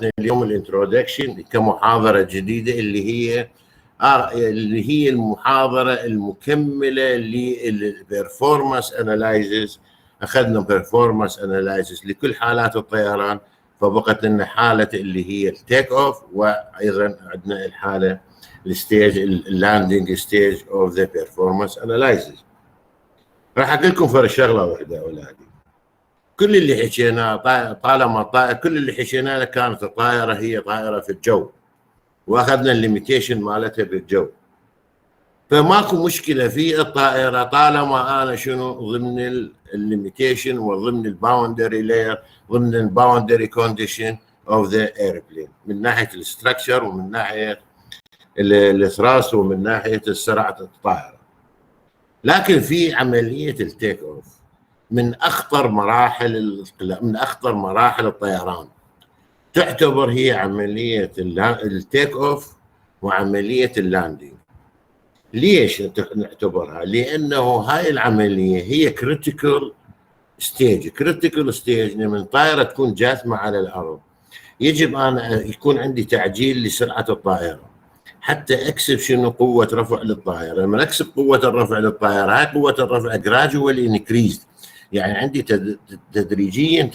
محاضرتنا اليوم الانترودكشن كمحاضرة جديدة اللي هي المحاضرة المكملة للبرفورمانس اناليزز. اخذنا برفورمانس اناليزز لكل حالات الطيران، فبقت لنا حالة اللي هي التيك اوف، وايضا عندنا الحالة الستيج اللاندنج ستيج اوف ذا بيرفورمانس اناليزز. راح اقول لكم فرق شغلة واحدة يا اولادي. كل اللي حكيناه كل اللي حكيناه كانت الطائرة هي طائرة في الجو، واخذنا الليميتيشن مالتها بالجو، فماكو مشكله في الطائره طالما انا شنو ضمن الليميتيشن وضمن الباوندري لاير، ضمن الباوندري كونديشن اوف ذا ايربلين، من ناحيه الاستراكشر ومن ناحيه الثراست ومن ناحيه سرعه الطائره. لكن في عمليه التيك اوف من اخطر مراحل الطيران، تعتبر هي عمليه التيك اوف وعمليه اللاندنج. ليش نعتبرها؟ لانه هاي العمليه هي كريتيكال ستيج لما طائره تكون جاثمه على الارض، يجب ان يكون عندي تعجيل لسرعه الطائره حتى اكسب شنو قوه رفع للطائره. لما اكسب قوه الرفع للطائره، هاي قوه الرفع جراجوال انكريز، يعني عندي تدريجيا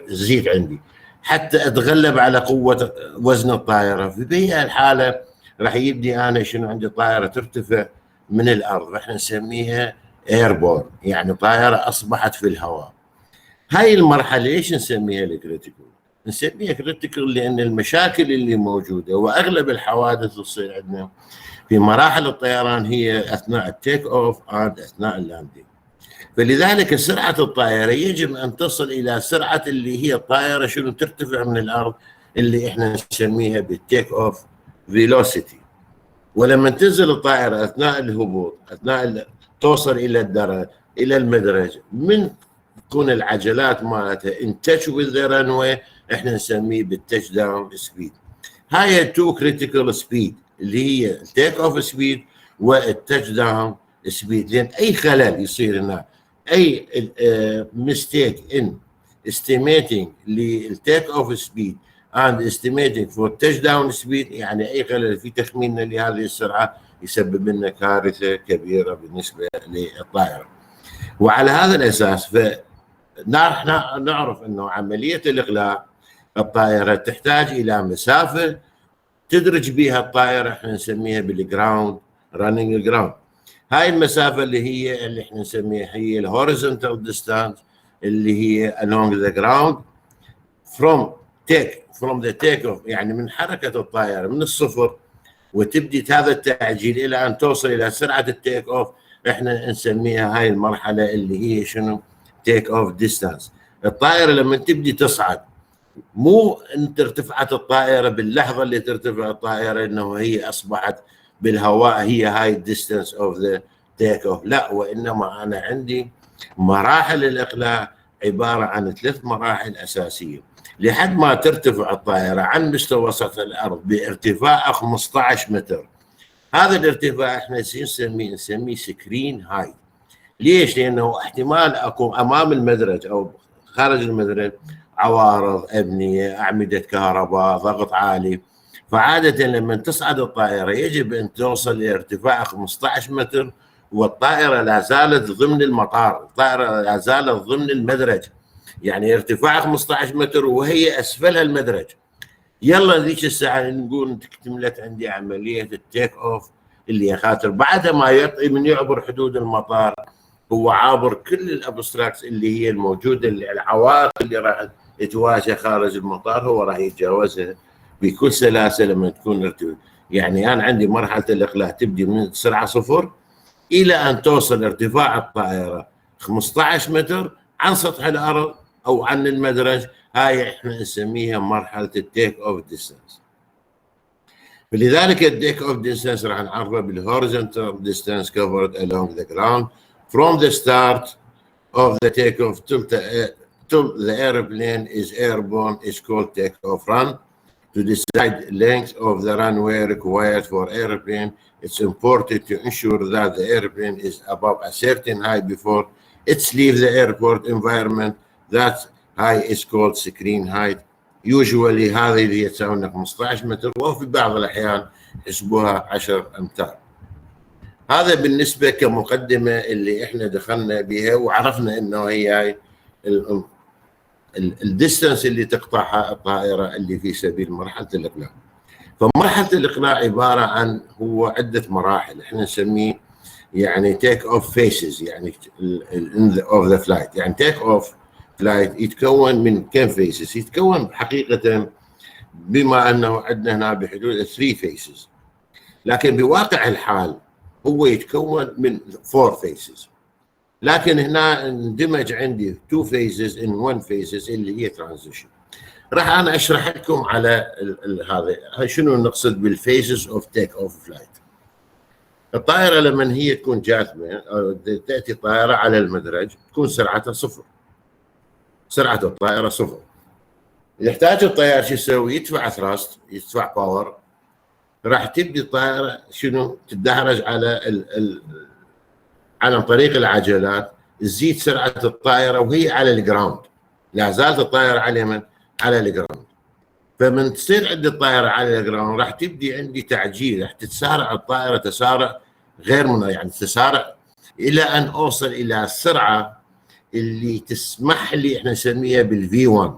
تزيد عندي حتى اتغلب على قوه وزن الطائره. في بهي الحاله راح يبدي انا شنو عندي طائره ترتفع من الارض، راح نسميها ايربورن، يعني طائره اصبحت في الهواء. هاي المرحله ليش نسميها الكريتيكال؟ نسميها كريتيكال لان المشاكل اللي موجوده واغلب الحوادث تصير عندنا في مراحل الطيران هي اثناء التيك اوف اثناء اللاندنج. فلذلك سرعه الطائره يجب ان تصل الى سرعه اللي هي الطائره شنو ترتفع من الارض، اللي احنا نسميها بالتيك اوف فيلوسيتي. ولما تنزل الطائره اثناء الهبوط، توصل الى المدرج، من تكون العجلات مالتها ان تاتش وذ ذا رنوي، احنا نسميه بالتاتش داون سبيد. هاي تو كريتيكال سبيد اللي هي التيك اوف سبيد والتاتش داون سبيد. لان اي خلل يصير هنا، اي ميستيك ان استيميتنج للتيك اوف سبيد and estimating for touchdown speed، يعني اي خلل في تخميننا لهذه السرعه يسبب لنا كارثه كبيره بالنسبه للطائره. وعلى هذا الاساس نعرف انه عمليه الاقلاع الطائره تحتاج الى مسافه تدرج بها الطائره، احنا نسميها بالجراوند رانينج جراوند. هاي المسافه اللي احنا نسميها هي الهوريزونتال ديستانس، اللي هي along the ground from the take off، يعني من حركه الطائره من الصفر وتبدي هذا التعجيل الى ان توصل الى سرعه التيك اوف، احنا نسميها هاي المرحله اللي هي شنو؟ تيك اوف ديستانس. الطائره لما تبدي تصعد، مو انت ارتفعت الطائره باللحظه اللي ترتفع الطائره انه هي اصبحت بالهواء هي هاي الديستانس اوف ذا تيك اوف، لا، وانما انا عندي مراحل الاقلاع عباره عن 3 مراحل اساسيه لحد ما ترتفع الطائره عن مستوى سطح الارض بارتفاع 15 متر. هذا الارتفاع احنا نسميه سكرين هاي. ليش؟ لانه احتمال اكو امام المدرج او خارج المدرج عوارض، ابنيه، اعمده كهرباء، ضغط عالي. فعاده لما تصعد الطائره يجب ان توصل لارتفاع 15 متر والطائره لا زالت ضمن المطار، الطائره لا زالت ضمن المدرج، يعني ارتفاع 15 متر وهي اسفلها المدرج. يلا ذيك الساعه نقول اكتملت عندي عمليه التيك اوف، اللي خاطر بعد ما يعطي من يعبر حدود المطار هو عابر كل الابستراكتس اللي هي الموجوده، العوائق اللي راح تواجه خارج المطار هو راح يتجاوزها بكل سلاسه لما تكون ارتفاع. يعني انا عندي مرحله الاقلاع تبدي من سرعه 0 الى ان توصل ارتفاع الطائره 15 متر عن سطح الارض او عن المدرج. هاي احنا نسميها مرحله التيك اوف ديستانس. فلذلك التيك اوف ديستانس راح نعرفه بالهوريزونتال ديستانس كفرد along the ground from the start of the takeoff till the airplane is airborne is called takeoff run. To decide length of the runway required for airplane, it's important to ensure that the airplane is above a certain height before it leaves the airport environment. That height is called screen height. يوجوالي هذه اللي تساوي لنا 15 متر، وفي بعض الاحيان يحسبوها 10 امتار. هذا بالنسبه كمقدمه اللي احنا دخلنا بها وعرفنا انه هي الديستنس اللي تقطعها الطائره اللي في سبيل مرحله الاقلاع. فمرحله الاقلاع عباره عن هو عده مراحل احنا نسميه يعني تيك اوف فيسز، يعني اوف ذا فلايت. يعني تيك اوف فلايت يتكون من كم فيسز؟ يتكون حقيقه بما انه عندنا هنا بحدود 3 فيسز، لكن بواقع الحال هو يتكون من 4 فيسز، لكن هنا اندمج عندي 2 فيسز ان 1 فيسز اللي هي ترانزيشن. راح انا اشرح لكم على هذا شنو نقصد بالفيسز اوف تيك اوف فلايت. الطائره لما هي تكون جاثمه او تاتي طائره على المدرج تكون سرعتها صفر، سرعه الطائره صفر. يحتاج الطيار شو يسوي؟ يدفع ثراست، يدفع باور، راح تبدي الطائره شنو؟ تدحرج على عن طريق العجلات، تزيد سرعه الطائره وهي على الجراوند. لا زالت الطائره على من؟ على الجراوند. فمن تصير عندي الطائره على الجراوند راح تبدي عندي تعجيل، راح تتسارع الطائره تسارع غير يعني تسارع الى ان اوصل الى السرعه اللي تسمح لي احنا نسميها بالفي 1.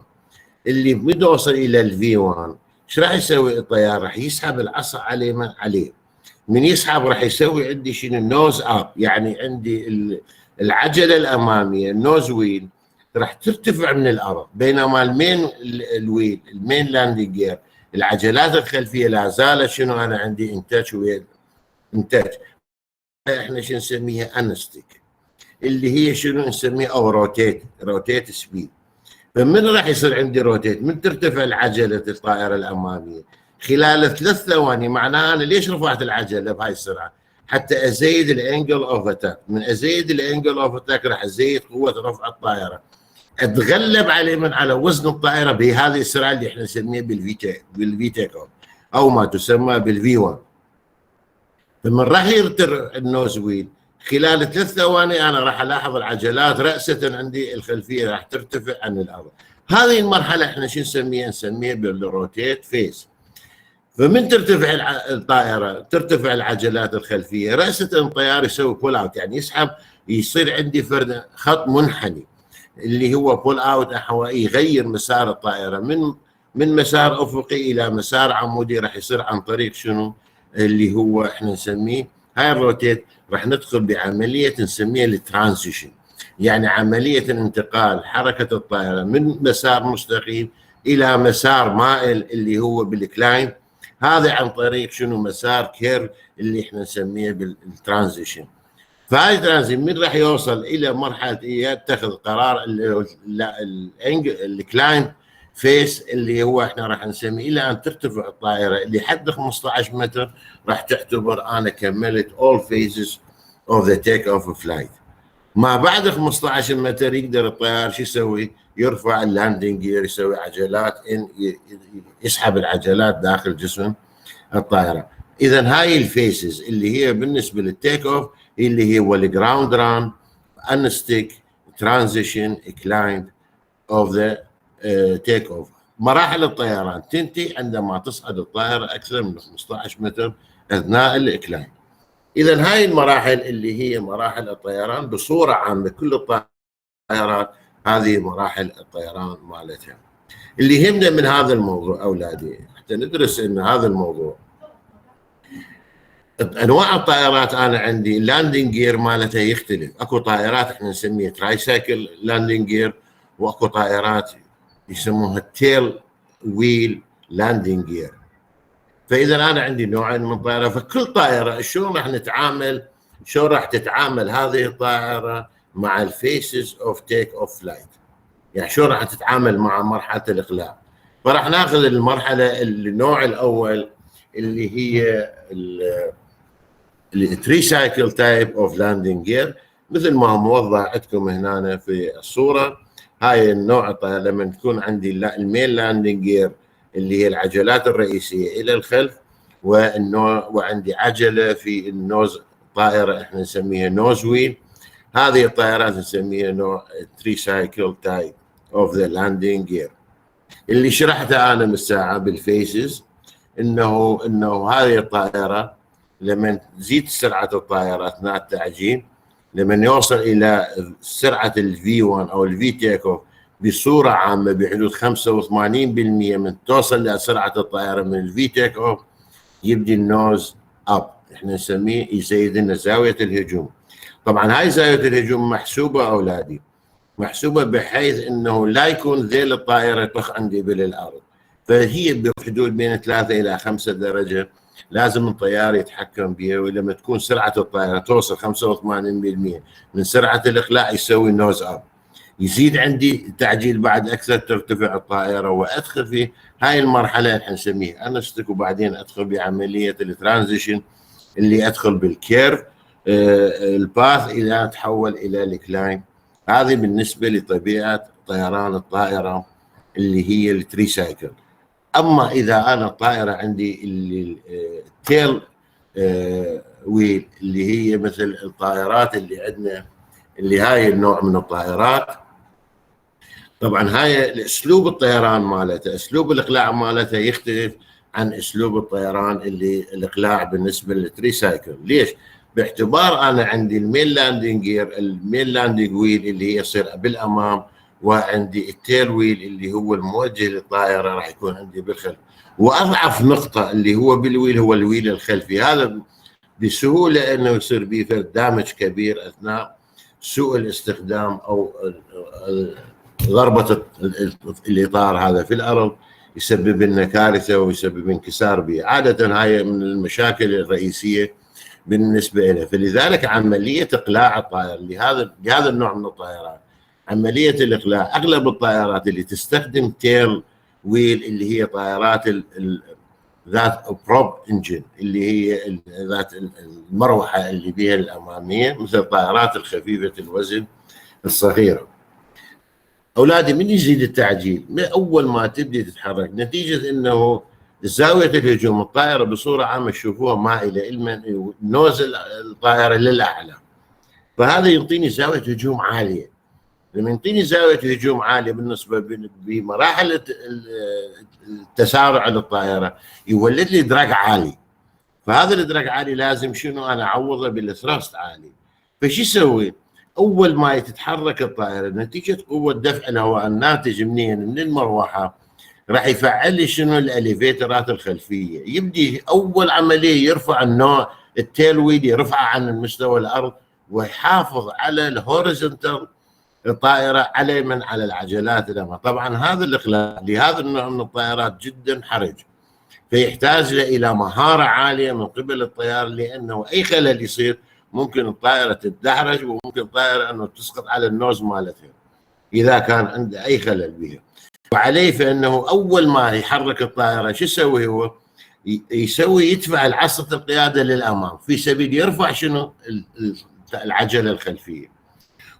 اللي بده اوصل الى الفي 1 ايش راح يسوي الطيار؟ راح يسحب العصا عليه. من يسحب راح يسوي عندي شنو؟ النوز اب، يعني عندي العجله الاماميه النوز ويل راح ترتفع من الارض، بينما الويل المين لاندنج جير العجلات الخلفيه لا زالت شنو؟ انا عندي انتاج ويل انتاج. احنا شو نسميها؟ انستيك، اللي هي شنو نسميها؟ او روتيت سبيد. فمن راح يصير عندي روتيت؟ من ترتفع العجله الطائره الاماميه خلال 3 ثواني. معناها انا ليش رفعت العجله بهاي السرعه؟ حتى ازيد الانجل اوف اتاك. من ازيد الانجل اوف اتاك راح ازيد قوه رفع الطائره، اتغلب على وزن الطائره بهذه السرعه اللي احنا نسميها بالفي تيك اوف او ما تسمى بالفي 1. فمن راح يرتر النوز ويل خلال 3 ثواني انا راح الاحظ العجلات راسه عندي الخلفيه راح ترتفع عن الارض. هذه المرحله احنا شو نسميها؟ نسميها بالروتيت فيز. فمن ترتفع الطائره ترتفع العجلات الخلفيه راسه الطيار يسوي بول اوت، يعني يسحب، يصير عندي فرد خط منحني اللي هو بول اوت، يغير مسار الطائره من مسار افقي الى مسار عمودي. راح يصير عن طريق شنو؟ اللي هو احنا نسميه هاي الروتيت. راح ندخل بعمليه نسميها الترانزيشن، يعني عمليه انتقال حركه الطائره من مسار مستقيم الى مسار مائل اللي هو بالكلاين. هذا عن طريق شنو؟ مسار كيرف اللي احنا نسميه بالترانزيشن. فهاي الترانزيشن من راح يوصل الى مرحله يتخذ قرار الكلاين فيس اللي هو احنا راح نسميه الى ان ترتفع الطائره اللي حد 15 متر. راح تعتبر انا كملت all phases of the take off flight. ما بعد 15 متر يقدر الطيار شو يسوي؟ يرفع اللاندنج جير، يسوي عجلات يسحب العجلات داخل جسم الطائره. اذا هاي الفيسز اللي هي بالنسبه للتيك اوف اللي هو الجراوند ران، انستيك، ترانزيشن، كلايمب اوف ذا تيك اوف. مراحل الطيران تنتهي عندما تصعد الطائره اكثر من 15 متر اثناء الاكلايم. اذا هاي المراحل اللي هي مراحل الطيران بصوره عامه. كل الطائرات هذه مراحل الطيران مالتها. اللي يهمنا من هذا الموضوع اولادي حتى ندرس ان هذا الموضوع انواع الطائرات. انا عندي لاندنج جير مالتها يختلف. اكو طائرات احنا نسميها تراي سايكل لاندنج جير، واكو طائرات يسموها تيل ويل لاندنج جير. فاذا انا عندي نوعين من الطائره، فكل طائره شلون راح نتعامل، شلون راح تتعامل هذه الطائره مع الفيسز اوف تيك اوف فلايت، يعني شلون راح تتعامل مع مرحله الاقلاع. فراح ناخذ المرحله النوع الاول اللي هي التري سايكل تايب اوف لاندنج جير، مثل ما هو موضح عندكم هنا في الصوره. هاي النوع لما تكون عندي المين لاندنج جير اللي هي العجلات الرئيسيه الى الخلف، والنوع وعندي عجله في النوز، طائره احنا نسميها نوز ويل. هذه الطائرات نسميها نوع 3 سايكل تايب اوف ذا لاندنج جير. اللي شرحته انا من ساعه بالفيسز انه هذه الطائره لما تزيد سرعه الطائره اثناء التعجين، لما يوصل الى سرعه الفي 1 او الفي تيك اوف بصوره عامه بحدود 85% من توصل لسرعه الطائره من الفي تيك اوف، يبدي النوز اب، احنا نسميه يزيد لنا زاويه الهجوم. طبعا هاي زاويه الهجوم محسوبه اولادي، محسوبه بحيث انه لا يكون ذيل الطائره يطخ عندي بالارض، فهي بحدود بين 3 الى 5 درجه لازم الطيار يتحكم بها. ولما تكون سرعه الطائره توصل 85% من سرعه الاقلاع يسوي نوز اب، يزيد عندي تعجيل بعد اكثر، ترتفع الطائره وادخل في هاي المرحله اللي نسميها انستك، وبعدين ادخل بعمليه الترانزيشن اللي ادخل بالكيرف الباث الى تحول الى الكلاين. هذه بالنسبه لطبيعه طيران الطائره اللي هي التري سايكل. اما اذا انا الطائره عندي التيل ويل اللي هي مثل الطائرات اللي عندنا، اللي هاي النوع من الطائرات، طبعا هاي اسلوب الطيران مالته، اسلوب الاقلاع مالته يختلف عن اسلوب الطيران اللي الاقلاع بالنسبه للتري سايكل. ليش؟ باعتبار انا عندي المين لاندنج جير، المين لاندنج ويل اللي هي يصير بالامام، وعندي التيل ويل اللي هو الموجه للطائره راح يكون عندي بالخلف، واضعف نقطه اللي هو بالويل هو الويل الخلفي. هذا بسهوله انه يصير به دامج كبير اثناء سوء الاستخدام او ضربه الاطار هذا في الارض، يسبب لنا كارثه ويسبب انكسار به. عاده هاي من المشاكل الرئيسيه بالنسبه له. فلذلك عمليه اقلاع الطائر لهذا النوع من الطائرات، عمليه الاقلاع اغلب الطائرات اللي تستخدم تيل ويل اللي هي طائرات ذات بروب انجن، اللي هي ذات المروحه اللي بها الاماميه، مثل الطائرات الخفيفه الوزن الصغيره. اولادي من يزيد التعجيل من اول ما تبدي تتحرك، نتيجه انه زاويه الهجوم الطائره بصوره عامه تشوفوها مائله، نوز الطائره للاعلى، فهذا يعطيني زاويه هجوم عاليه. لما يعطيني زاويه هجوم عاليه بالنسبه بمراحل التسارع للطائره يولد لي دراج عالي، فهذا الدراج عالي لازم شنو انا اعوضه بالثراست عالي. فشو يسوي؟ اول ما تتحرك الطائره نتيجه قوه دفع الهواء الناتج من المروحه راح يفعل لي شنو الاليفيترات الخلفيه، يبدي اول عمليه يرفع النوع التيل ويل، يرفعه عن مستوى الارض ويحافظ على الهوريزونتال الطائره على العجلات الامام. طبعا هذا الاقلاع لهذا النوع من الطائرات جدا حرج، فيحتاج الى مهاره عاليه من قبل الطيار، لانه اي خلل يصير ممكن الطائره تتدحرج، وممكن الطائره انه تسقط على النوز مالتها اذا كان عنده اي خلل بها. وعليه فانه اول ما يحرك الطائره شو يسوي هو؟ يدفع العصا القياده للامام في سبيل يرفع شنو؟ العجله الخلفيه،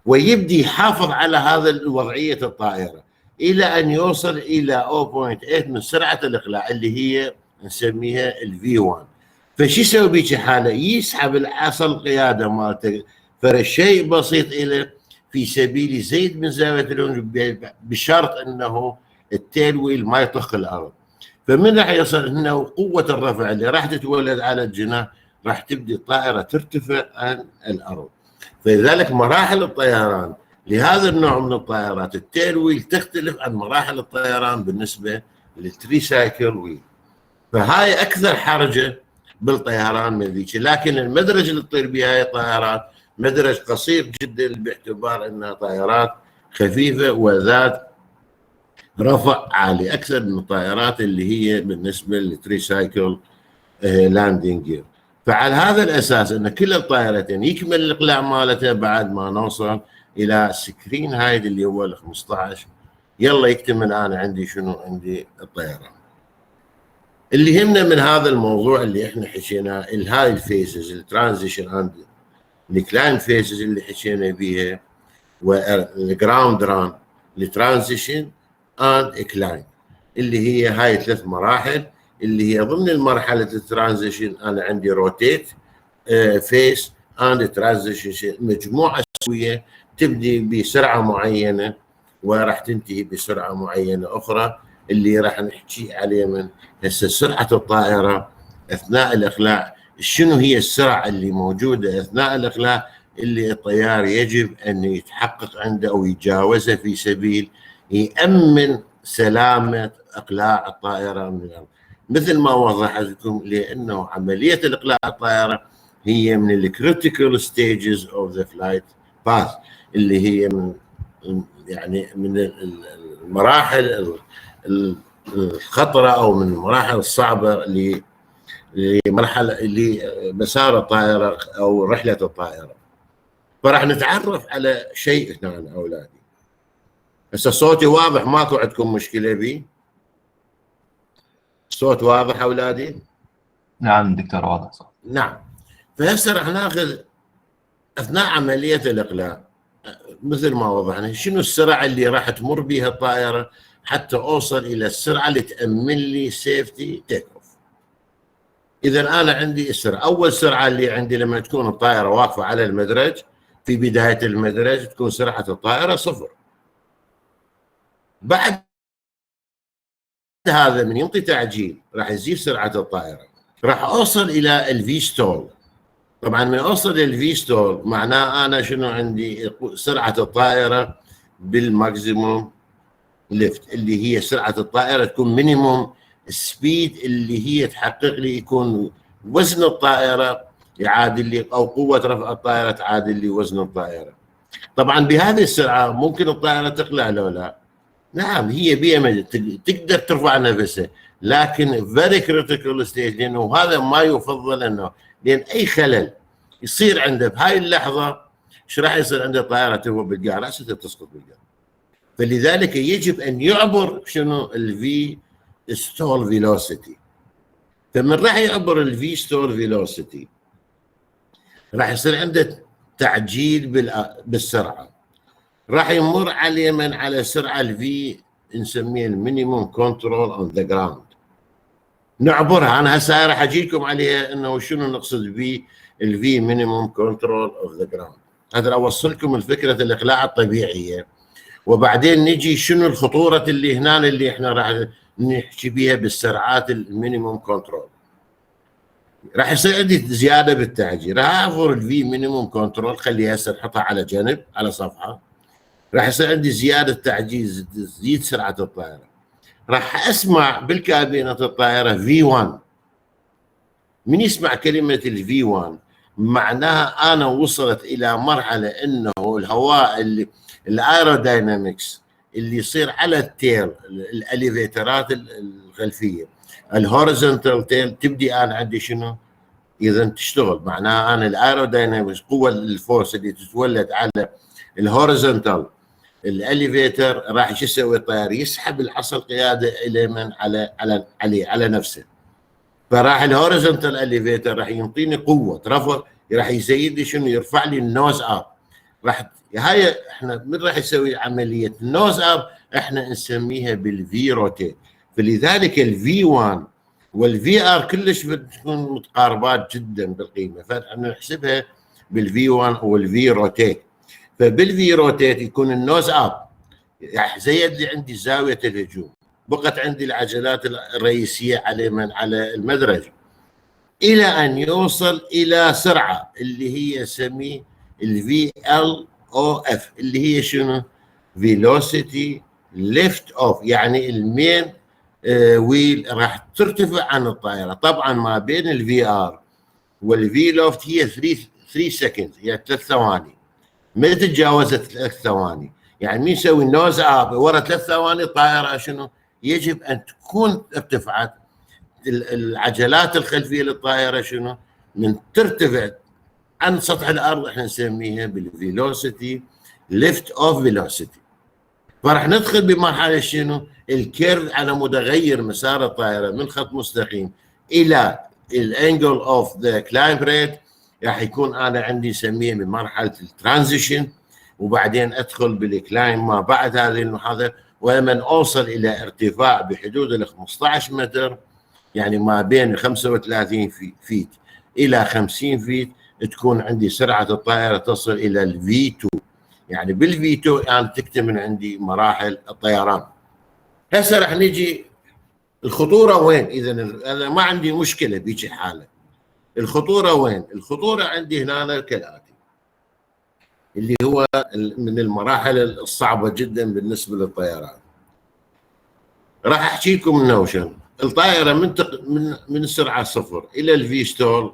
ويبدي يحافظ على هذا الوضعيه الطائره الى ان يوصل الى 0.8 من سرعه الاقلاع اللي هي نسميها الفي 1. فشو يسوي بيجي حاله؟ يسحب العصا القياده مالته فرشيء بسيط اليه في سبيل يزيد من زاويه الهجوم، بشرط انه التيل ويل ما يطخ الارض. فمن راح يصل انه قوه الرفع اللي راح تتولد على الجناح راح تبدي الطائره ترتفع عن الارض. فلذلك مراحل الطيران لهذا النوع من الطائرات التيل ويل تختلف عن مراحل الطيران بالنسبه للتري سايكل ويل. فهاي اكثر حرجه بالطيران من ذيك. لكن المدرج اللي تطير به هاي الطائرات مدرج قصير جدا، باعتبار انها طائرات خفيفه وذات رفع عالي اكثر من الطائرات اللي هي بالنسبه للتري سايكل لاندنج جير. فعلى هذا الاساس ان كل الطائرتين يكمل الاقلاع مالته بعد ما نوصل الى سكرين هايد اللي هو ال 15. يلا يكتمل انا عندي شنو؟ عندي الطيران. اللي يهمنا من هذا الموضوع اللي احنا حكيناه هاي الفيسز الترانزيشن اند الكلاين فيسز اللي حكينا بيها، والجراوند ران الترانزيشن اند كلاين، اللي هي هاي 3 مراحل اللي هي ضمن المرحله الترانزيشن انا عندي روتيت فيس اند ترانزيشن، مجموعه سويه تبدي بسرعه معينه وراح تنتهي بسرعه معينه اخرى اللي راح نحكي عليه من هسه سرعه الطائره اثناء الاقلاع. شنو هي السرعه اللي موجوده اثناء الاقلاع اللي الطيار يجب ان يتحقق عنده او يتجاوزها في سبيل يامن سلامه اقلاع الطائره من الارض. مثل ما وضحت لكم، لانه عمليه الاقلاع الطائره هي من الكريتيكال ستيجز اوف ذا فلايت باث، اللي هي من يعني من المراحل الخطره او من المراحل الصعبه لمرحله لمسار الطائره او رحله الطائره. فراح نتعرف على شيء هنا اولادي. هسه صوتي واضح؟ ماكو عندكم مشكله بي؟ الصوت واضح اولادي؟ نعم دكتور واضح صح. نعم. فهسه راح ناخذ اثناء عمليه الاقلاع مثل ما وضحنا شنو السرعه اللي راح تمر بها الطائره حتى اوصل الى السرعه اللي تامن لي سيفتي تيك اوف. اذا انا عندي السرعه، اول سرعه اللي عندي لما تكون الطائره واقفه على المدرج في بدايه المدرج تكون سرعه الطائره 0. بعد هذا من ينطي تعجيل راح يزيد سرعه الطائره، راح اوصل الى الفي ستول. طبعا من اوصل للفي ستول معناه انا شنو عندي سرعه الطائره بالماكسيموم ليفت، اللي هي سرعه الطائره تكون مينيموم سبيد، اللي هي تحقق لي يكون وزن الطائره يعادل لي او قوه رفع الطائره تعادل لي وزن الطائره. طبعا بهذه السرعه ممكن الطائره تقلع لو لا؟ نعم، هي بيئة تقدر ترفع نفسها، لكن فيري كريتيكال ستيج، لانه هذا ما يفضل انه لان اي خلل يصير عنده بهاي اللحظه ايش راح يصير عنده؟ طائره تهوى بالقاع راسها تسقط بالقاع. فلذلك يجب ان يعبر شنو؟ الفي ستول فيلوسيتي. فمن راح يعبر الفي ستول فيلوسيتي راح يصير عنده تعجيل بالسرعه، راح يمر على من على سرعه الفي نسميها المينيموم كنترول اون ذا جراوند. نعبرها، انا هسه راح اجي لكم عليها انه شنو نقصد به الفي مينيموم كنترول اوف ذا جراوند. هذا اوصلكم الفكره الاقلاع الطبيعيه، وبعدين نجي شنو الخطوره اللي هنا اللي احنا راح نحكي بها بالسرعات المينيموم كنترول. راح يصير عندي زياده بالتعجيل، راح اعبر الفي مينيموم كنترول، خليها هسه نحطها على جنب على صفحه. راح يصير عندي زياده تعجيز، تزيد سرعه الطائره. راح اسمع بالكابينه الطائره في 1. من يسمع كلمه الفي 1 معناها انا وصلت الى مرحله انه الهواء اللي الايروداينامكس اللي يصير على التيل، الاليفيترات الخلفيه الهوريزونتال تيل تبدي انا عندي شنو؟ اذا تشتغل، معناها انا الايروداينامكس قوه الفورس اللي تتولد على الهوريزونتال الاليفيتر راح شو يسوي؟ الطيار يسحب العصا القياده الى من على نفسه. فراح الهوريزونتال اليفيتر راح يعطيني قوه رفع، راح يزيد لي شنو؟ يرفع لي النوز اب. راح هاي احنا من راح يسوي عمليه النوز اب؟ احنا نسميها بالفي روتيت. فلذلك الفي 1 والفي ار كلش بتكون متقاربات جدا بالقيمه، فاحنا نحسبها بالفي 1 والفي روتيت. فبالفي روتيت يكون النوز اب، يعني زيد لي عندي زاويه الهجوم، بقت عندي العجلات الرئيسيه على من على المدرج، الى ان يوصل الى سرعه اللي هي سميه الفي ال او اف، اللي هي شنو؟ فيلوسيتي ليفت اوف، يعني المين ويل راح ترتفع عن الطائره. طبعا ما بين الفي ار والفي لوفت هي 3 سكند، يعني 3 ثواني، ما تتجاوزت 3 ثواني. يعني مين يسوي النوز اب ورا 3 ثواني الطائره شنو؟ يجب ان تكون ارتفعت العجلات الخلفيه للطائره شنو؟ من ترتفع عن سطح الارض احنا نسميها بالفيلوسيتي ليفت اوف فيلوسيتي. فراح ندخل بمرحله شنو؟ الكيرف على متغير مسار الطائره من خط مستقيم الى الانجل اوف ذا كلايمب ريت، راح يكون انا عندي نسميه بمرحله الترانزيشن، وبعدين ادخل بالكلايم ما بعد هذه المحاضره، ولما اوصل الى ارتفاع بحدود ال 15 متر، يعني ما بين 35 فيت الى 50 فيت، تكون عندي سرعه الطائره تصل الى الفي 2. يعني بالفي 2 يعني تكتمل عندي مراحل الطيران. هسه راح نجي الخطوره وين. اذا انا ما عندي مشكله بهيك حاله. الخطوره وين؟ الخطوره عندي هنا كالاتي، اللي هو من المراحل الصعبه جدا بالنسبه للطيران. راح احكي لكم النوشن. الطائره من السرعه 0 الى الفي ستول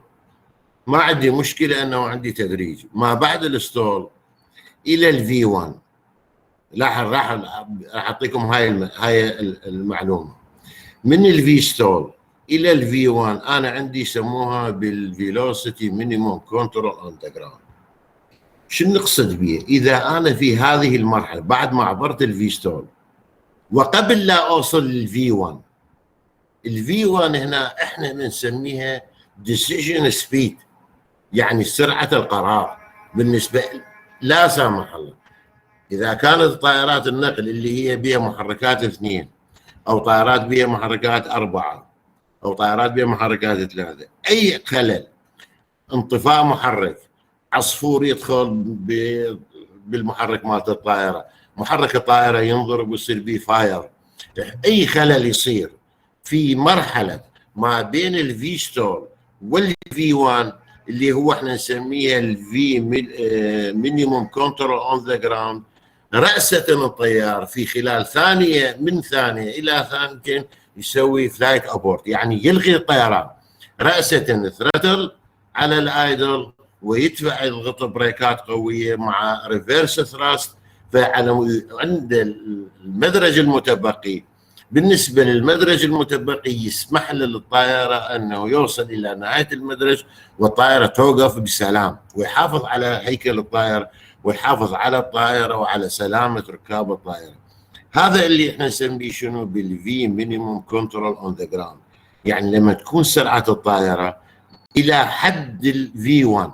ما عندي مشكله، انه عندي تدريج. ما بعد الستول الى الفي 1 راح اعطيكم هاي المعلومه. من الفي ستول الى الفي 1 انا عندي يسموها بالفيلوسيتي مينيموم كنترول اون ذا جراوند. شو نقصد به؟ اذا انا في هذه المرحله بعد ما عبرت الفي ستول وقبل لا اوصل للفي 1، الفي 1 هنا احنا بنسميها ديسيجن سبيد، يعني سرعه القرار. بالنسبه لا سامح الله، اذا كانت طائرات النقل اللي هي بها محركات 2، او طائرات بها محركات 4، او طائرات بها محركات 3، اي خلل، انطفاء محرك، عصفور يدخل بالمحرك مالت الطائره، محرك الطائره ينضرب ويصير به فاير، اي خلل يصير في مرحله ما بين الفي ستول والفي 1 اللي هو احنا نسميها الفي مينيموم كنترول اون ذا جراوند، رأسة الطيار في خلال ثانية، من ثانية إلى ثانيتين يسوي فلايت أبورت، يعني يلغي الطيران رأسة، ثرتل على الآيدل، ويدفع يضغط بريكات قوية مع ريفيرس ثراست. عند المدرج المتبقي، بالنسبة للمدرج المتبقي يسمح للطائرة أنه يوصل إلى نهاية المدرج والطائرة توقف بسلام، ويحافظ على هيكل الطائرة، ويحافظ على الطائرة وعلى سلامة ركاب الطائرة. هذا اللي احنا نسميه شنو؟ بالفي مينيموم كنترول اون ذا جراوند. يعني لما تكون سرعة الطائرة إلى حد الفي 1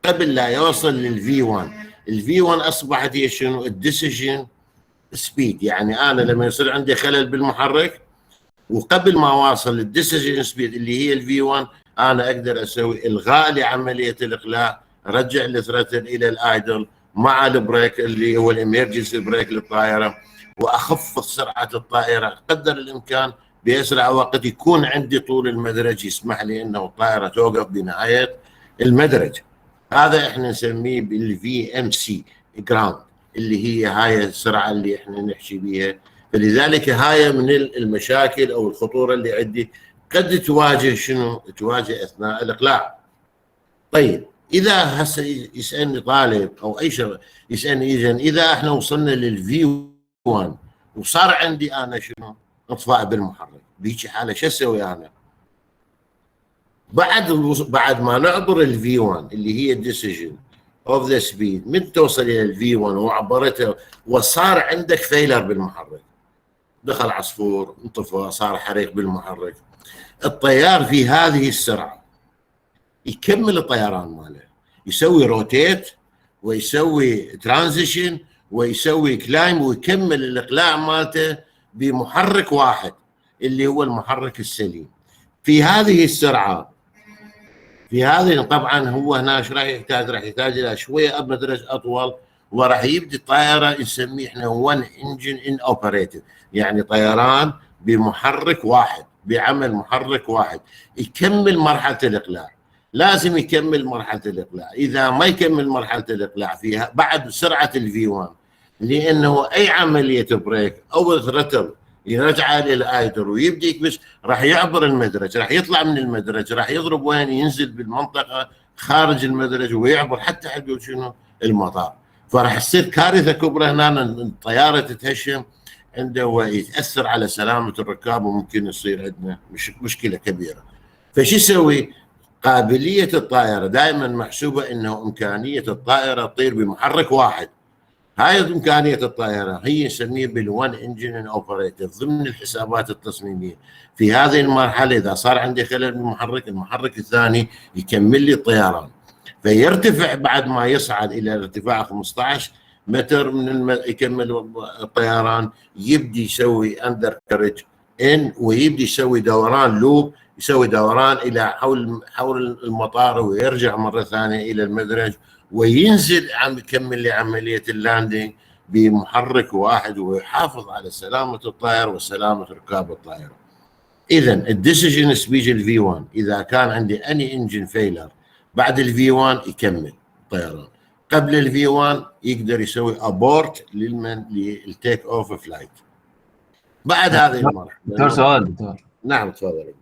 قبل لا يوصل للفي 1، الفي 1 أصبحت هي شنو؟ الديسيجن سبيد. يعني أنا لما يصير عندي خلل بالمحرك وقبل ما واصل للديسيجن سبيد اللي هي الفي 1، انا اقدر اسوي الغاء لعمليه الاقلاع، رجع الثرتل الى الايدل مع البريك اللي هو الامرجنسي بريك للطائره، واخفض سرعه الطائره قدر الامكان باسرع وقت يكون عندي طول المدرج يسمح لي انه الطائره توقف بنهايه المدرج. هذا احنا نسميه بالفي ام سي جراوند، اللي هي هاي السرعه اللي احنا نحكي بيها. فلذلك هاي من المشاكل او الخطوره اللي عندي قد تواجه شنو؟ تواجه اثناء الاقلاع. طيب اذا هسه يسالني طالب او اي شخص يسالني اذا احنا وصلنا للفي 1 وصار عندي انا شنو؟ اطفاء بالمحرك، بهيك حاله شو اسوي انا؟ بعد ما نعبر الفي 1 اللي هي الديسيجن اوف ذا سبيد، من توصل الى الفي 1 وعبرته وصار عندك فيلر بالمحرك، دخل عصفور، انطفى، صار حريق بالمحرك، الطيار في هذه السرعه يكمل الطيران ماله، يسوي روتيت ويسوي ترانزيشن ويسوي كلايم ويكمل الاقلاع مالته بمحرك واحد اللي هو المحرك السليم. في هذه السرعه، في هذه طبعا هو هنا ايش راح يحتاج؟ راح يحتاج الى شويه مدرج اطول، وراح يبدي الطائره نسميه احنا 1 انجن ان اوبريتد، يعني طيران بمحرك واحد، بعمل محرك واحد يكمل مرحله الاقلاع. لازم يكمل مرحله الاقلاع، اذا ما يكمل مرحله الاقلاع فيها بعد سرعه الفي 1، لانه اي عمليه بريك او ثرتل يرجع للايدر ويبدا يكبس، راح يعبر المدرج، راح يطلع من المدرج، راح يضرب وين؟ ينزل بالمنطقه خارج المدرج ويعبر حتى حدود شنو؟ المطار. فراح تصير كارثه كبرى هنا، الطياره تتهشم عنده ويتاثر على سلامه الركاب، وممكن يصير عندنا مشكله كبيره. فشو يسوي؟ قابليه الطائره دائما محسوبه انه امكانيه الطائره تطير بمحرك واحد. هاي إمكانية الطائرة هي نسميها بالون انجن اوبريتر ضمن الحسابات التصميمية. في هذه المرحلة إذا صار عندي خلل بالمحرك، المحرك الثاني يكمل لي الطيران، فيرتفع بعد ما يصعد إلى ارتفاع 15 متر يكمل الطيران، يبدي يسوي اندر كارج ان، ويبدي يسوي دوران لوب، يسوي دوران إلى حول المطار، ويرجع مرة ثانية إلى المدرج، وينزل يكمل لي عمليه اللاندنج، بمحرك واحد ويحافظ على سلامه الطائره وسلامه ركاب الطائره. اذا الديسيجن سبيج الفي 1 اذا كان عندي اني انجن فيلر بعد الفي 1 يكمل الطيران، قبل الفي 1 يقدر يسوي ابورت للتيك اوف فلايت. بعد هذه المرحله دكتور سؤال دكتور. نعم تفضل.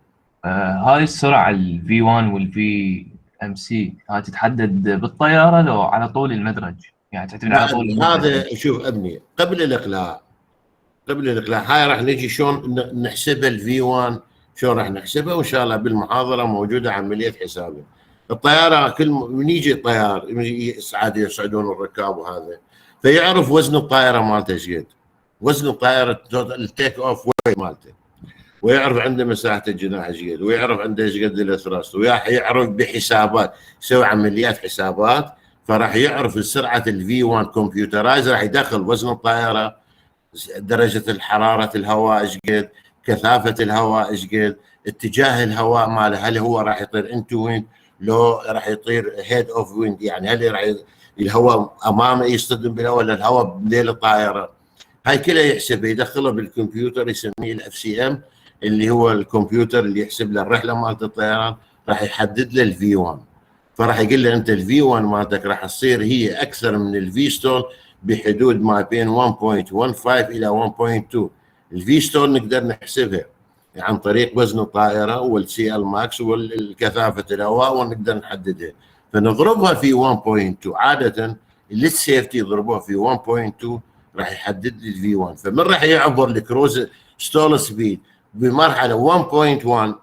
هاي السرعة ال V1 وال VMC هاي تتحدد بالطيارة لو على طول المدرج؟ يعني تعتمد على طول المدرج؟ هذا شوف ابني قبل الاقلاع هاي راح نجي شلون نحسبها الفي 1، شلون راح نحسبها، وان شاء الله بالمحاضره موجوده عمليه حسابها. الطياره كل من يجي الطيار يسعدون الركاب وهذا، فيعرف وزن الطائره مالته ايش قد، وزن الطائره التيك اوف ويت مالته، ويعرف عنده مساحه الجناح ايش قد، ويعرف عنده ايش قد الثراست، ويعرف بحسابات، يسوي عمليات حسابات، فراح يعرف سرعه الفي 1 كمبيوترايز، راح يدخل وزن الطائره، درجه الحراره الهواء ايش قد، كثافه الهواء ايش قد، اتجاه الهواء ماله، هل هو راح يطير انتو ويند لو راح يطير هيد اوف ويند، يعني هل راح الهواء امامه يصطدم بالهواء ولا الهواء بديل الطائره. هاي كلها يحسبها يدخلها بالكمبيوتر يسميه الاف سي ام، اللي هو الكمبيوتر اللي يحسب له الرحله مالت الطيران، راح يحدد له الفي 1. فراح يقول له انت الفي 1 مالتك راح تصير هي اكثر من الفي ستول بحدود ما بين 1.15 الى 1.2. الفي ستول نقدر نحسبها عن طريق وزن الطائره والسي ال ماكس والكثافه الهواء، ونقدر نحددها، فنضربها في 1.2. عاده للسيفتي يضربوها في 1.2 راح يحدد لي الفي 1. فمن راح يعبر الكروز ستول سبيد بمرحله 1.1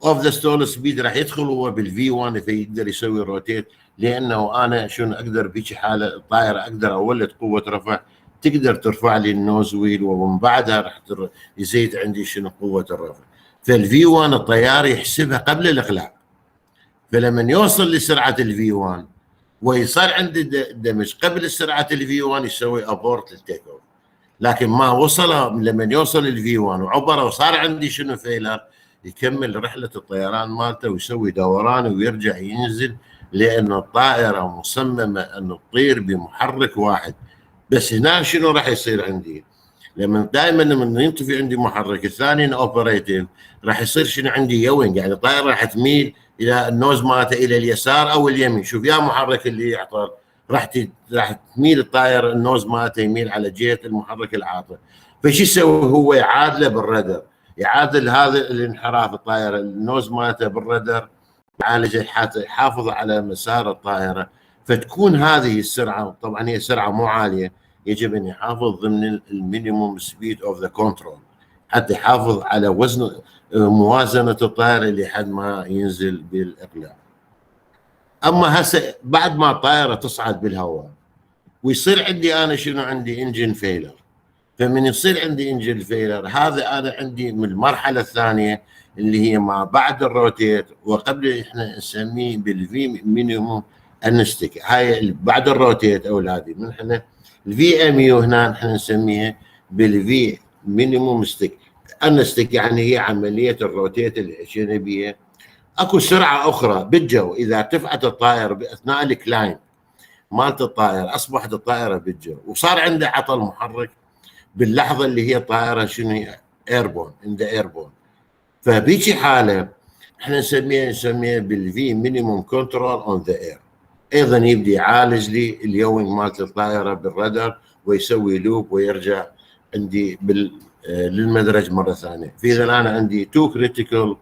اوف ذا ستول سبيد راح يدخل هو بالفي 1، فيقدر يسوي روتيت، لانه انا شنو اقدر بهيك حاله الطائره اقدر اولد قوه رفع تقدر ترفع لي النوز ويل، ومن بعدها راح يزيد عندي شنو قوه الرفع. فالفي 1 الطيار يحسبها قبل الاقلاع، فلما يوصل لسرعه الفي 1 ويصير عندي دمج قبل سرعه الفي 1 يسوي ابورت للتيك اوف. لكن ما وصل لما يوصل الفي 1 وعبره وصار عندي شنو فيلر، يكمل رحله الطيران مالته ويسوي دوران ويرجع ينزل، لان الطائره مصممه ان تطير بمحرك واحد. بس هنا شنو راح يصير عندي؟ دائما لما ينطفي عندي محرك الثاني اوبريتيف راح يصير شنو عندي يوينج، يعني الطائره راح تميل الى النوز مالته الى اليسار او اليمين. شوف يا محرك اللي يعطل راح تميل الطائره النوز مالته يميل على جهه المحرك العاطل. فشو يسوي هو؟ يعادله بالردر، يعادل هذا الانحراف الطائره النوز مالته بالردر، يعالجه حتى يحافظ على مسار الطائره. فتكون هذه السرعه، طبعا هي سرعه مو عاليه، يجب ان يحافظ ضمن المينيموم سبيد اوف ذا كنترول حتى يحافظ على وزن موازنه الطائره لحد ما ينزل بالاقلاع. اما هسه بعد ما الطائره تصعد بالهواء ويصير عندي انا شنو عندي انجن فيلر، فمن يصير عندي انجن فيلر هذا انا عندي من المرحله الثانيه اللي هي ما بعد الروتيت وقبل احنا نسميه بالفي مينيموم انستيك. هاي بعد الروتيت اولادي من احنا الفي ام يو هنا احنا نسميها بالفي مينيموم ستيك انستيك، يعني هي عمليه الروتيت الجانبيه. اكو سرعه اخرى بالجو اذا ارتفعت الطائره باثناء الكلاين مالت الطائره، اصبحت الطائره بالجو وصار عنده عطل محرك باللحظه اللي هي الطائره شنو ايربون عند ايربون، فبيجي حاله احنا نسميها بالفي مينيموم كنترول اون ذا اير. ايضا يبدي يعالج لي اليوينج مالت الطائره بالردر ويسوي لوب ويرجع عندي للمدرج مره ثانيه. فاذا انا عندي تو كريتيكال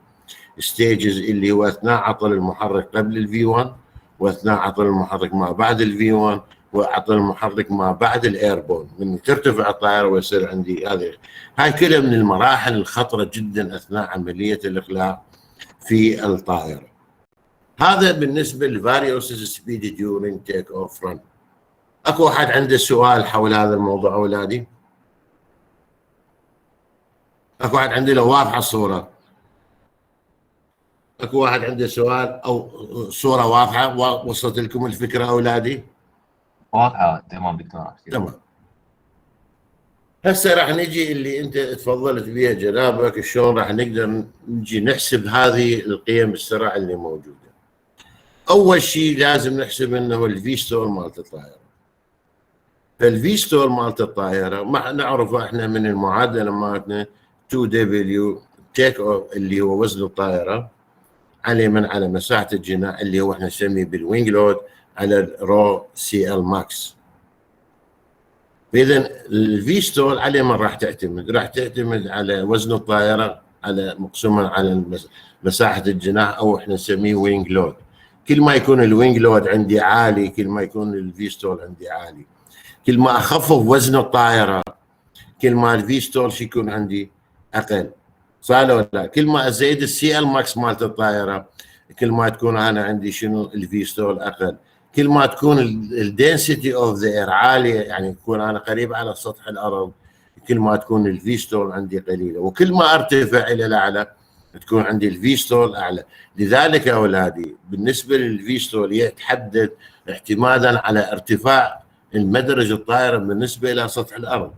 ستيجز اللي هو اثناء عطل المحرك قبل الفي 1 واثناء عطل المحرك ما بعد الفي 1 وعطل المحرك ما بعد الايربون، من ترتفع الطائره ويصير عندي هاي كلها من المراحل الخطره جدا اثناء عمليه الاقلاع في الطائره. هذا بالنسبه للفاريوس سبيد ديورينج تيك اوف رن. اكو واحد عنده سؤال حول هذا الموضوع اولادي؟ اكو واحد عنده لو واضحه الصوره؟ اكو واحد عنده سؤال او صوره واضحه وصلت لكم الفكره اولادي؟ واضحه تمام دكتور. تمام. هسه راح نجي اللي انت تفضلت بها جنابك، شلون راح نقدر نجي نحسب هذه القيم السرعه اللي موجوده. اول شيء لازم نحسب انه الفي ستول مالت الطائره. فالفي ستول مالت الطائره ما نعرفه احنا من المعادله مالتنا 2 دبليو تيك اوف اللي هو وزن الطائره على مساحه الجناح اللي هو احنا نسميه بالوينج لود على الرو سي ال ماكس. فاذا الفي ستول عليه من راح تعتمد على وزن الطائره على مقسوما على مساحه الجناح او احنا نسميه وينج لود. كل ما يكون الوينج لود عندي عالي كل ما يكون الفي ستول عندي عالي. كل ما اخفف وزن الطائره كل ما الفي ستول يكون عندي اقل. صح ولا لا؟ كل ما ازيد السي ال ماكس مالت الطائره كل ما تكون انا عندي شنو الفي ستول اقل. كل ما تكون الدنسيتي اوف ذا اير عاليه يعني يكون انا قريب على سطح الارض كل ما تكون الفي ستول عندي قليله. وكل ما ارتفع الى الاعلى تكون عندي الفي ستول اعلى. لذلك يا اولادي بالنسبه للفي ستول يتحدد اعتمادا على ارتفاع المدرج الطائره بالنسبه الى سطح الارض.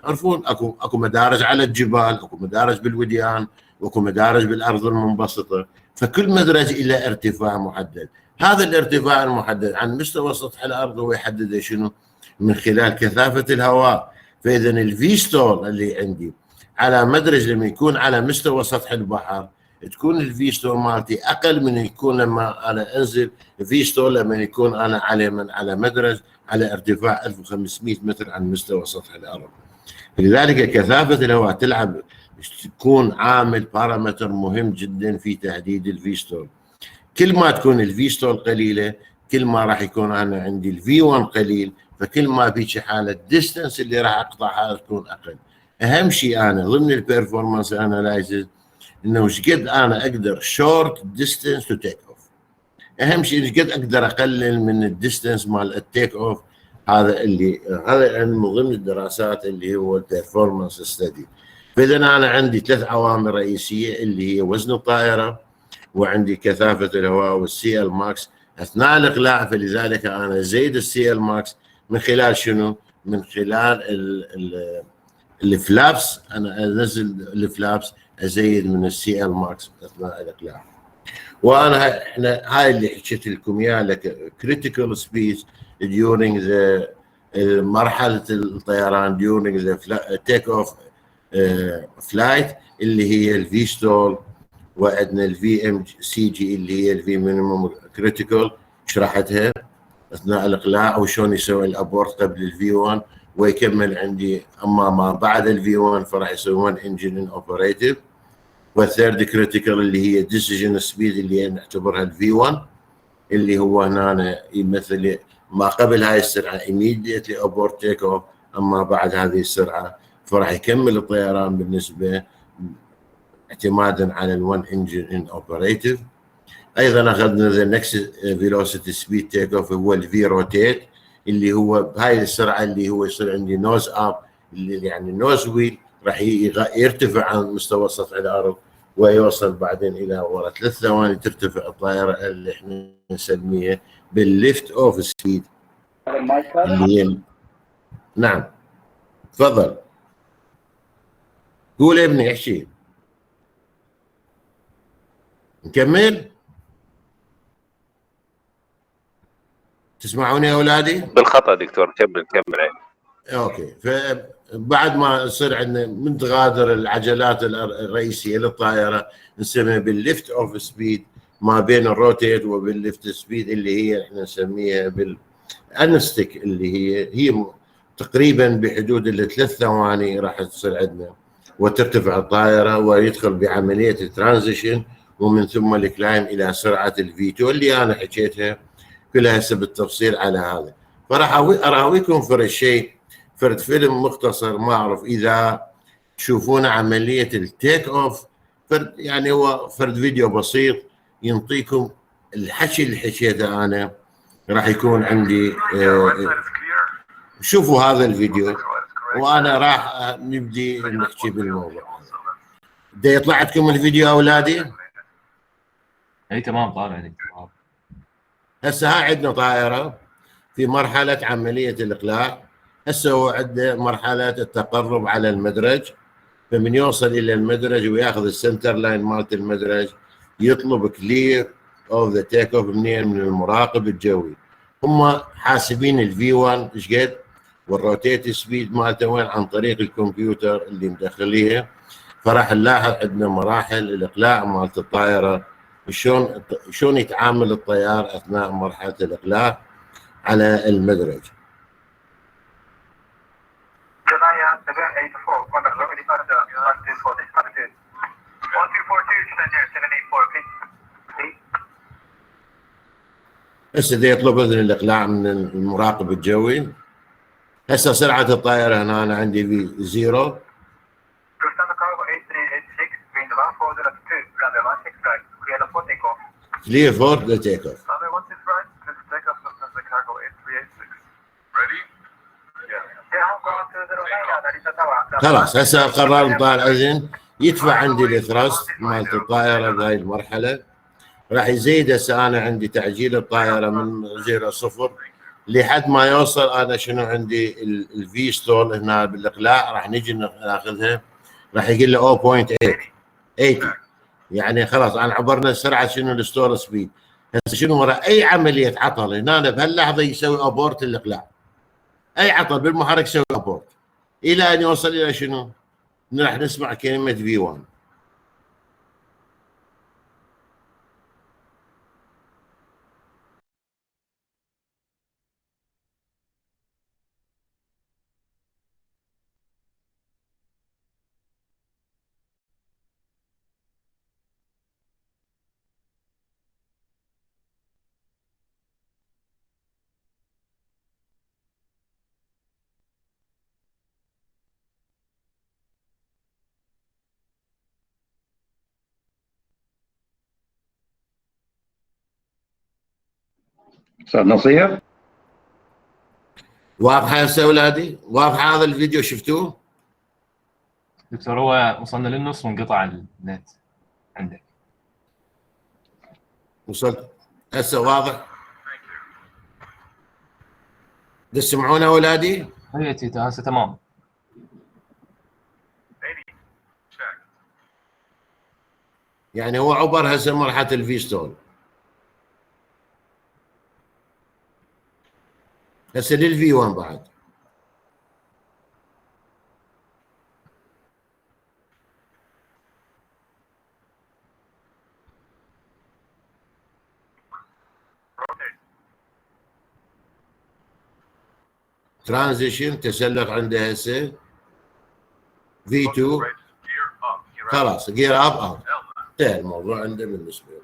تعرفون اكو مدارج على الجبال، اكو مدارج بالوديان، واكو مدارج بالارض المنبسطه، فكل مدرج الى ارتفاع محدد. هذا الارتفاع المحدد عن مستوى سطح الارض هو يحدد شنو؟ من خلال كثافه الهواء. فاذا الفي ستول اللي عندي على مدرج لما يكون على مستوى سطح البحر تكون الفي ستول مالتي اقل من يكون لما انا انزل في ستول لما يكون انا على مدرج على ارتفاع 1500 متر عن مستوى سطح الارض. لذلك كثافه الهواء تكون عامل بارامتر مهم جدا في تحديد الفي ستول. كل ما تكون الفي ستول قليله كل ما راح يكون انا عندي الفي 1 قليل، فكل ما في حاله الديستنس اللي راح اقطعها تكون اقل. اهم شيء انا ضمن البيرفورمانس اناليسيس انه ايش قد انا اقدر شورت ديستنس تو تيك اوف. اهم شيء ايش قد اقدر اقلل من الديستنس مال التيك اوف. هذا من ضمن الدراسات اللي هو البيرفورمانس ستدي. فاذا انا عندي 3 عوامل رئيسيه اللي هي وزن الطائره وعندي كثافه الهواء والسي ال ماكس اثناء الاقلاع. فلذلك انا ازيد السي ال ماكس من خلال شنو؟ من خلال الفلابس. انا انزل الفلابس ازيد من السي ال ماكس اثناء الاقلاع. احنا هاي اللي حكيت لكم اياها لك critical speed during the مرحله الطيران during the take off flight اللي هي الفي ستول، وعندنا الفي ام سي جي اللي هي الفي مينيموم كريتيكال شرحتها اثناء الاقلاع وشلون يسوي الابورت قبل الفي 1 ويكمل عندي. اما ما بعد الفي 1 فراح يسوون انجن اوبريتيف. والثيرد كريتيكال اللي هي ديسيجن سبيد اللي نعتبرها الفي 1 اللي هو هنا يمثل ما قبل هاي السرعه immediately abort take off. اما بعد هذه السرعه فراح يكمل الطيران بالنسبه اعتمادا على الون انجن ان اوبريتيف. ايضا اخذنا ذا نكست فيلوسيتي سبيد تيك اوف هو الفي روتيت اللي هو بهاي السرعه اللي هو يصير عندي نوز اب اللي يعني النوز ويل راح يرتفع عن مستوى سطح الارض ويوصل بعدين الى ورا 3 ثواني ترتفع الطائره اللي احنا نسميها بالليفت اوف سبيد اللي هي. نعم تفضل قول يا ابني احكي. نكمل؟ تسمعوني يا اولادي؟ بالخطا دكتور كمل اوكي. فبعد ما يصير عندنا من تغادر العجلات الرئيسيه للطائره نسميها بالليفت اوف سبيد ما بين الروتيت وبالليفت سبيد اللي هي احنا نسميها بالانستيك اللي هي تقريبا بحدود 3 ثواني راح تصير عندنا وترتفع الطائره ويدخل بعمليه الترانزيشن ومن ثم الكلايم الى سرعه الفي 2 اللي انا حكيتها كلها هسه بالتفصيل على هذا. فراح اراويكم فرد شيء فرد فيلم مختصر ما اعرف اذا تشوفون عمليه التيك اوف فرد يعني هو فرد فيديو بسيط ينطيكم الحكي اللي حكيته انا. راح يكون عندي شوفوا هذا الفيديو وانا راح نبدي نحكي بالموضوع. بده يطلع عندكم الفيديو اولادي؟ اي تمام طالع لي. هسه هاي عندنا طائره في مرحله عمليه الاقلاع. هسه هو عنده مرحله التقرب على المدرج. فمن يوصل الى المدرج وياخذ السنتر لاين مالت المدرج يطلب كلير اوف ذا تيك اوف منين؟ من المراقب الجوي. هم حاسبين الفي 1 ايش قد؟ والروتيت سبيد مالته وين؟ عن طريق الكمبيوتر اللي مدخليها. فراح نلاحظ عندنا مراحل الاقلاع مالت الطائره، شلون يتعامل الطيار اثناء مرحله الاقلاع على المدرج. هسه يطلب اذن الاقلاع من المراقب الجوي. هسه سرعه الطائره هنا أنا عندي في 0 clear for the takeoff. خلاص هسه قرار مطار اذن يدفع عندي الثرست مالت الطائره بهاي المرحله. راح يزيد. هسه انا عندي تعجيل الطائره من 0 لحد ما يوصل انا شنو عندي الفي ستول هنا بالاقلاع. راح نجي ناخذها، راح يقول لي 0.8 يعني خلاص انا عبرنا السرعه شنو الستول سبيد. هسه شنو ورا اي عمليه عطل هنا بهاللحظه يسوي ابورت الاقلاع. اي عطل بالمحرك يسوي ابورت الى ان يوصل الى شنو؟ راح نسمع كلمه في 1. استاذ نصير واضحه هسه اولادي؟ واضحه هذا الفيديو شفتوه؟ دكتور هو وصلنا للنص وانقطع النت عندك. وصلت هسه واضح؟ تسمعونا اولادي؟ هي تيتا هسه تمام. يعني هو عبر هسه مرحله الفي ستول. هسه للفي 1 بعد. ترانزيشن تسلق عنده هسه في 2 خلاص جير اب انتهى الموضوع عنده بالنسبه له.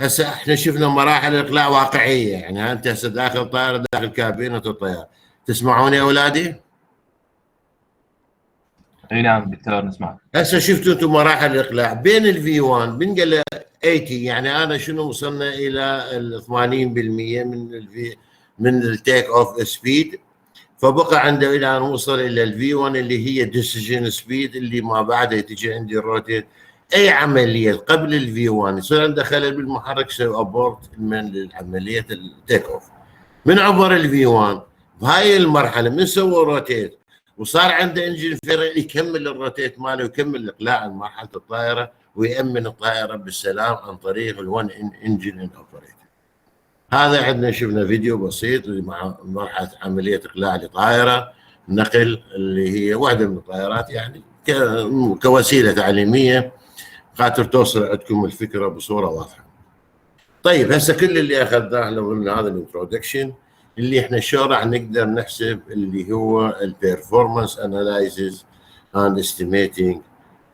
هسه احنا شفنا مراحل الاقلاع واقعيه، يعني انت هسه داخل طائره داخل كابينه الطيار. تسمعوني يا اولادي؟ اي نعم دكتور نسمع. هسه شفتوا انتم مراحل الاقلاع بين الفي 1 بنقل 80، يعني انا شنو وصلنا الى ال 80% من التيك اوف سبيد. فبقى عنده الى ان وصل الى الفي 1 اللي هي ديسيجن سبيد اللي ما بعدها تجي عندي الروتيت. اي عمليه قبل الفي 1 يصير عنده خلل بالمحرك يسوي ابورت من عمليه التيك اوف. من عبر الفي 1 بهاي المرحله من سوى روتيت وصار عنده انجن فيرل يكمل الروتيت ماله ويكمل الاقلاع عن مرحله الطائره ويامن الطائره بالسلام عن طريق الون انجن ان اوبريت. هذا عندنا شفنا فيديو بسيط مع مرحله عمليه اقلاع لطائره نقل اللي هي واحده من الطائرات، يعني كوسيله تعليميه خاطر توصل عندكم الفكره بصوره واضحه. طيب هسه كل اللي اخذناه لو قلنا هذا الانترودكشن اللي احنا شو راح نقدر نحسب اللي هو البرفورمانس اناليسيس and estimating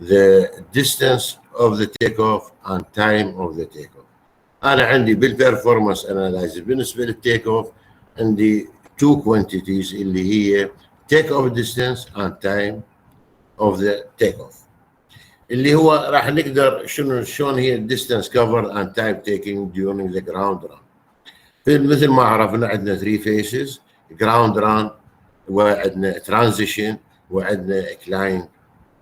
the distance of the takeoff and time of the takeoff. انا عندي بالبرفورمانس اناليسيس بالنسبه للتيك اوف عندي تو كوانتيتيز اللي هي take off distance and time of the takeoff، اللي هو راح نقدر شلون هي الديستانس كفر اند تايم تيكينج during the ground run. مثل ما عرفنا عندنا 3 فيسز، جراوند ران وعندنا ترانزيشن وعندنا كلاين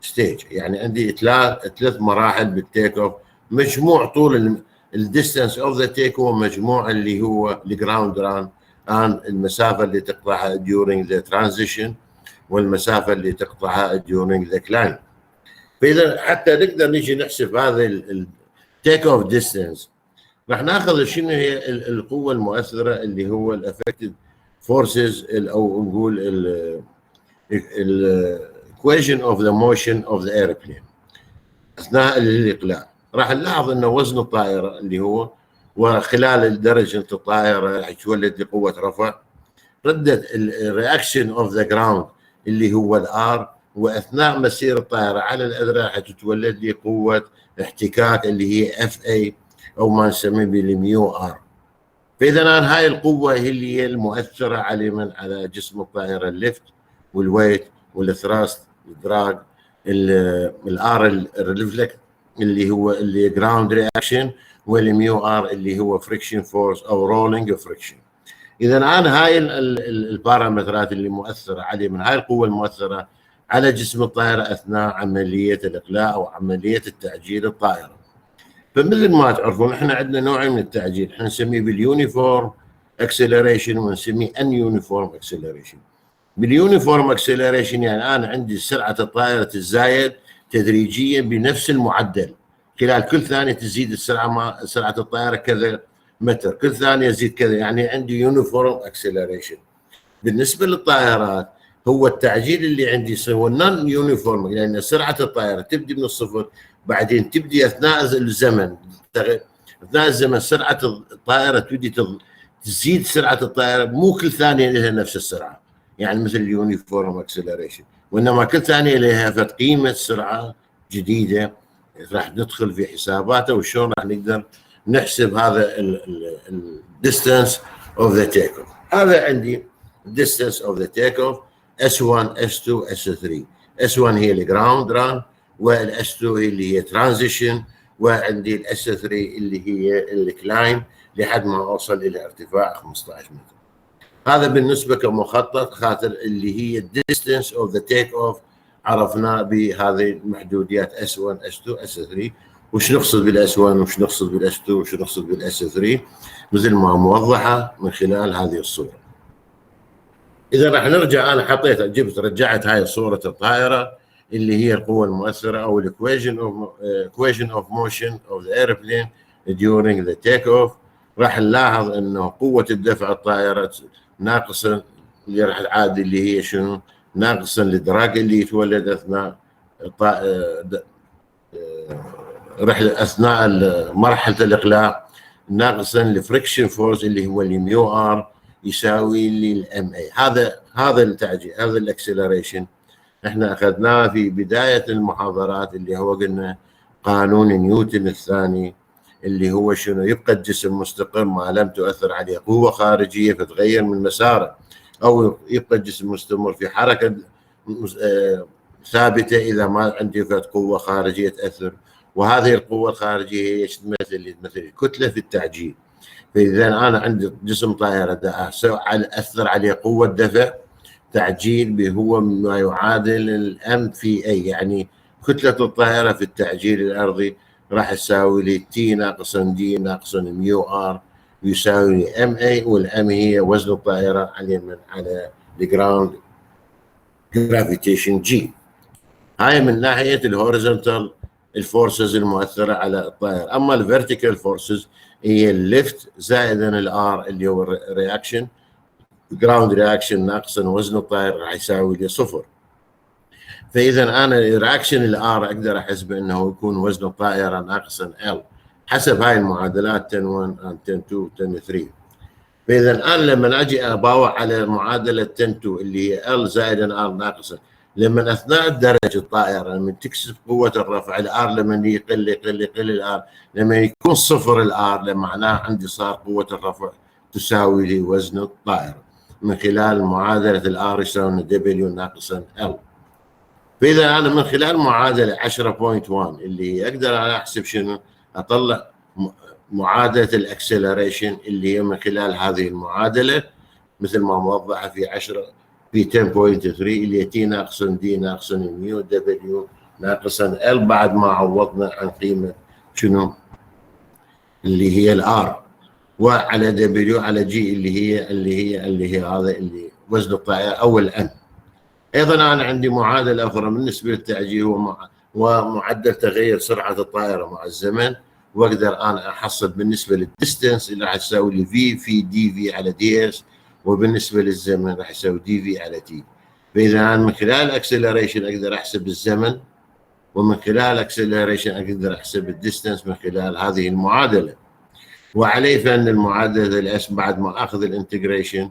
ستيج. يعني عندي ثلاث مراحل بالتيك اوف. مجموع طول الديستانس اوف ذا تيك هو مجموع اللي هو الجراوند ران عن المسافه اللي تقطعها during the transition والمسافه اللي تقطعها during the climb. فاذا حتى نقدر نجي نحسب هذا التيك اوف ديستانس راح ناخذ شنو هي القوه المؤثره اللي هو الافكتد فورسز، او نقول equation of the motion of the airplane اثناء الاقلاع. راح نلاحظ انه وزن الطائره اللي هو وخلال درجه الطائره راح يتولد لقوه رفع، ردة الرياكشن اوف ذا جراوند اللي هو الار، واثناء مسير الطائره على الاذرع راح تتولد لي قوه احتكاك اللي هي اف اي او ما نسميه بالميو ار. فاذا أنا هاي القوه هي اللي هي المؤثره على جسم الطائره، الليفت والويت والثراست الدراج، الار الريفلكت اللي هو اللي جراوند رياكشن، والميو ار اللي هو فريكشن فورس او رولينج فريكشن. اذا انا هاي البارامترات اللي مؤثره عليه من هاي القوه المؤثره على جسم الطائره اثناء عمليه الاقلاع او عمليه التعجيل الطائره. فمثل ما تعرفون احنا عندنا نوعين من التعجيل، احنا نسميه باليونيفورم اكسلريشن ونسميه ان يونيفورم اكسلريشن. باليونيفورم اكسلريشن يعني انا عندي سرعه الطائره تتزايد تدريجيا بنفس المعدل، خلال كل ثانيه تزيد سرعه الطائره كذا متر، كل ثانيه يزيد كذا، يعني عندي يونيفورم اكسلريشن. بالنسبه للطائرات هو التعجيل اللي عندي هو نون يونيفورم، لان سرعه الطائره تبدي من الصفر، بعدين تبدي اثناء الزمن سرعه الطائره تبدي تزيد سرعه الطائره، مو كل ثانيه لها نفس السرعه، يعني مثل اليونيفورم اكسلريشن، وانما كل ثانيه لها قيمه سرعه جديده راح ندخل في حساباته، وشلون راح نقدر نحسب هذا الديستانس اوف ذا تيك اوف. هذا عندي distance of the takeoff S1 S2 S3. S1 هي الجراوند ران، والاس 2 اللي هي ترانزيشن، وعندي الاس 3 اللي هي الكلايم لحد ما اوصل الى ارتفاع 15 متر. هذا بالنسبه كمخطط خاطر اللي هي الديستنس اوف ذا تيك اوف عرفناه بهذه المحدوديات S1 S2 S3. وش نقصد بالاس 1 وش نقصد بالاس 2 وش نقصد بالاس 3 مثل ما موضحه من خلال هذه الصوره. اذا راح نرجع، انا رجعت هاي صوره الطائره اللي هي القوه المؤثره او الايكويشن اوف موشن اوف ذا ايربلين during the take off. راح نلاحظ انه قوه الدفع الطائره ناقصا اللي راح تعادل اللي هي شنو؟ ناقصا للدراج اللي يتولد اثناء اثناء مرحله الاقلاع، ناقصا لفريكشن فورس اللي هو الميو ار يساوي لي الام اي. هذا التعجيل، هذا الاكسلريشن احنا اخذناه في بدايه المحاضرات، اللي هو قلنا قانون نيوتن الثاني اللي هو شنو؟ يبقى الجسم مستقر ما لم تؤثر عليه قوه خارجيه فتغير من مساره، او يبقى الجسم مستمر في حركه ثابته اذا ما عندي قوه خارجيه تاثر. وهذه القوه الخارجيه هي مثل الكتله في التعجيل. فاذا انا عندي جسم طائره اثر عليه قوه دفع تعجيل هو ما يعادل الام في اي، يعني كتله الطائره في التعجيل الارضي راح تساوي لي تي ناقصا دي ناقصا ميو ار يساوي لي ام اي، والام هي وزن الطائره على الجراوند جرافيتيشن جي. هاي من ناحيه الهوريزونتال الفورسز المؤثره على الطائره. اما الفيرتيكال فورسز هي الليفت زائدا الار اللي هو الرياكشن، جراوند رياكشن ناقصا وزن الطائره راح يساوي لي صفر. فاذا انا الرياكشن الار اقدر احسب انه يكون وزن الطائره ناقصا ال حسب هاي المعادلات 10 1 10 2 10 3. فاذا انا لما اجي اباوع على معادله 10 2 اللي هي ال زائدا ار ناقصا، لما اثناء الدرج الطائره لما تكسب قوه الرفع الار لما يقل الار، لما يكون صفر الار لما معناه عندي صار قوه الرفع تساوي لي وزن الطائره من خلال معادله الار يساوي دبليو ناقصا ال. فاذا انا من خلال معادله 10.1 اللي هي اقدر احسب شنو؟ اطلع معادله الاكسلريشن اللي هي من خلال هذه المعادله مثل ما موضحه في 10.3 اللي هي تي ناقصا دي ناقصا ميو دبليو ناقصا ال، بعد ما عوضنا عن قيمه شنو؟ اللي هي الار، وعلى دبليو على جي اللي هي هذا اللي وزن الطائره او الام. ايضا انا عندي معادله اخرى بالنسبه للتعجيل ومعدل تغير سرعه الطائره مع الزمن، واقدر انا احصل بالنسبه للديستنس اللي راح تساوي لي في دي في على دي اس، وبالنسبه للزمن راح يساوي دي في على تي. فاذا انا من خلال الاكسلريشن اقدر احسب الزمن، ومن خلال الاكسلريشن اقدر احسب الديستنس من خلال هذه المعادله. وعليه فان المعادله الاس بعد ما اخذ الانتجريشن